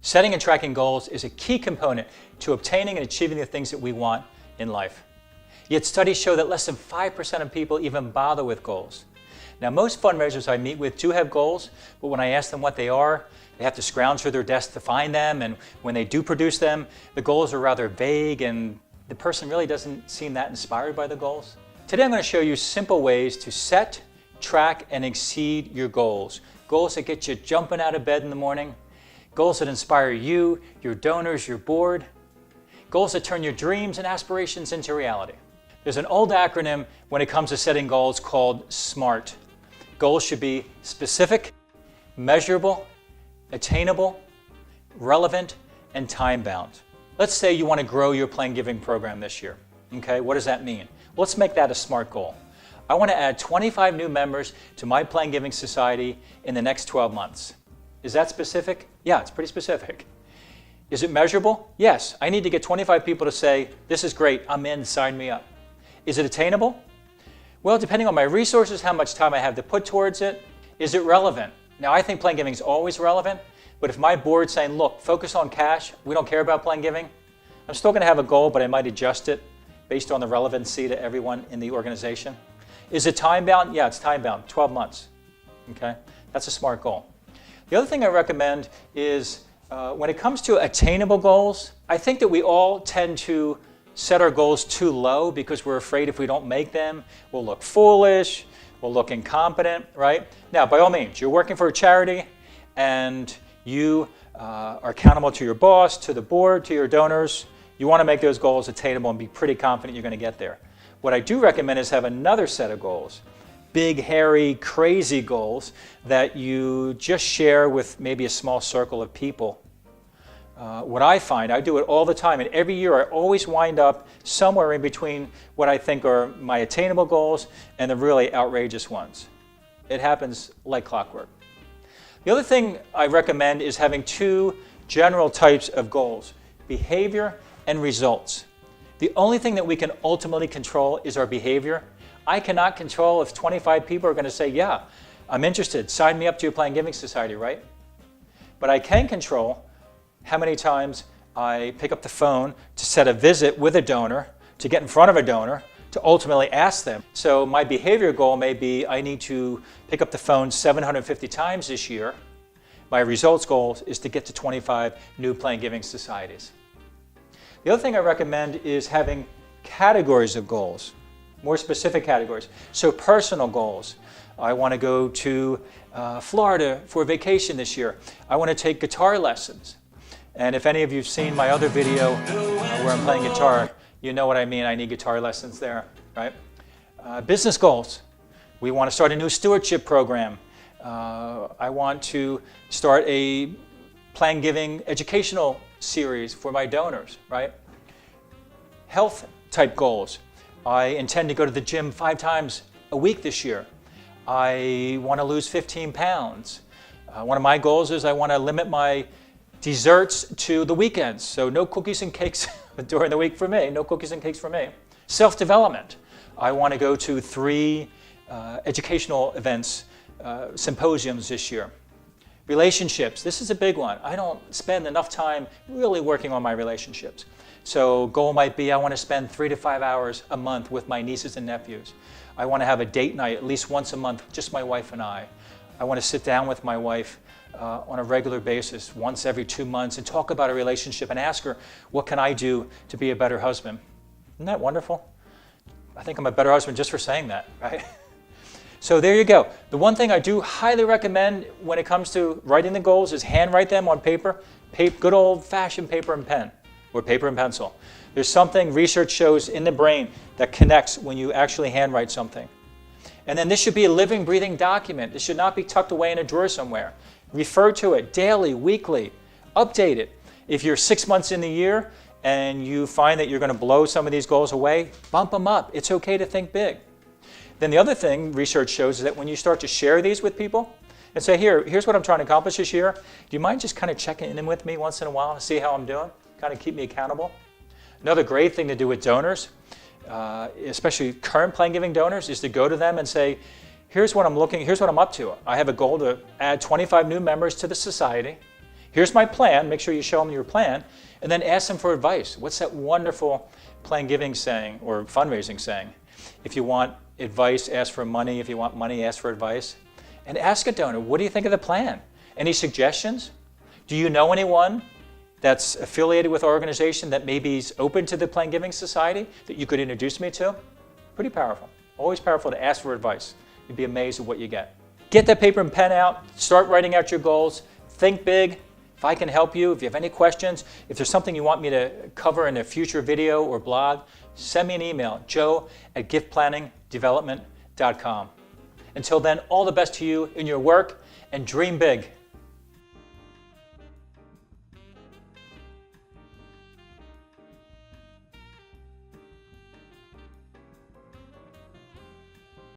Setting and tracking goals is a key component to obtaining and achieving the things that we want in life. Yet studies show that less than 5% of people even bother with goals. Now, most fundraisers I meet with do have goals, but when I ask them what they are, they have to scrounge through their desk to find them, and when they do produce them, the goals are rather vague and the person really doesn't seem that inspired by the goals. Today I'm going to show you simple ways to set, track, and exceed your goals. Goals that get you jumping out of bed in the morning, goals that inspire you, your donors, your board, goals that turn your dreams and aspirations into reality. There's an old acronym when it comes to setting goals called SMART. Goals should be specific, measurable, attainable, relevant, and time-bound. Let's say you want to grow your Plan Giving program this year. Okay, what does that mean? Well, let's make that a SMART goal. I want to add 25 new members to my Plan Giving Society in the next 12 months. Is that specific? Yeah, it's pretty specific. Is it measurable? Yes. I need to get 25 people to say, this is great, I'm in, sign me up. Is it attainable? Well, depending on my resources, how much time I have to put towards it. Is it relevant? Now, I think Plan Giving is always relevant, but if my board's saying, look, focus on cash, we don't care about Plan Giving, I'm still going to have a goal, but I might adjust it based on the relevancy to everyone in the organization. Is it time-bound? Yeah, it's time-bound, 12 months. Okay, that's a SMART goal. The other thing I recommend is when it comes to attainable goals, I think that we all tend to set our goals too low because we're afraid if we don't make them, we'll look foolish, we'll look incompetent, right? Now, by all means, you're working for a charity and you are accountable to your boss, to the board, to your donors. You want to make those goals attainable and be pretty confident you're going to get there. What I do recommend is have another set of goals. Big, hairy, crazy goals that you just share with maybe a small circle of people. What I find, I do it all the time, and every year I always wind up somewhere in between what I think are my attainable goals and the really outrageous ones. It happens like clockwork. The other thing I recommend is having two general types of goals, behavior and results. The only thing that we can ultimately control is our behavior. I cannot control if 25 people are going to say, yeah, I'm interested, sign me up to your Plan Giving Society, right? But I can control how many times I pick up the phone to set a visit with a donor, to get in front of a donor, to ultimately ask them. So my behavior goal may be I need to pick up the phone 750 times this year. My results goal is to get to 25 new Plan Giving Societies. The other thing I recommend is having categories of goals, more specific categories. So personal goals. I want to go to Florida for a vacation this year. I want to take guitar lessons. And if any of you have seen my other video where I'm playing guitar, you know what I mean. I need guitar lessons there, right? Business goals. We want to start a new stewardship program. I want to start a Plan Giving educational series for my donors, right? Health type goals. I intend to go to the gym 5 times a week this year. I want to lose 15 pounds. One of my goals is I want to limit my desserts to the weekends. So no cookies and cakes during the week for me. No cookies and cakes for me. Self-development. I want to go to 3 educational events, symposiums this year. Relationships. This is a big one. I don't spend enough time really working on my relationships. So goal might be I want to spend 3 to 5 hours a month with my nieces and nephews. I want to have a date night at least once a month, just my wife and I. I want to sit down with my wife on a regular basis, once every 2 months, and talk about a relationship and ask her, what can I do to be a better husband? Isn't that wonderful? I think I'm a better husband just for saying that, right? So there you go. The one thing I do highly recommend when it comes to writing the goals is handwrite them on paper, good old-fashioned paper and pen, or paper and pencil. There's something research shows in the brain that connects when you actually handwrite something. And then this should be a living, breathing document. This should not be tucked away in a drawer somewhere. Refer to it daily, weekly, update it. If you're 6 months in the year and you find that you're going to blow some of these goals away, bump them up. It's okay to think big. Then the other thing research shows is that when you start to share these with people and say, here's what I'm trying to accomplish this year, do you mind just kind of checking in with me once in a while to see how I'm doing? Kind of keep me accountable. Another great thing to do with donors, especially current Plan Giving donors, is to go to them and say, here's what I'm up to. I have a goal to add 25 new members to the society. Here's my plan. Make sure you show them your plan, and then ask them for advice. What's that wonderful plan giving saying or fundraising saying? If you want advice, ask for money. If you want money, ask for advice. And ask a donor, what do you think of the plan? Any suggestions? Do you know anyone that's affiliated with our organization that maybe is open to the Plan Giving Society that you could introduce me to? Pretty powerful. Always powerful to ask for advice. You'd be amazed at what you get. Get that paper and pen out. Start writing out your goals. Think big. If I can help you, if you have any questions, if there's something you want me to cover in a future video or blog, send me an email, joe@giftplanningdevelopment.com. Until then, all the best to you in your work, and dream big.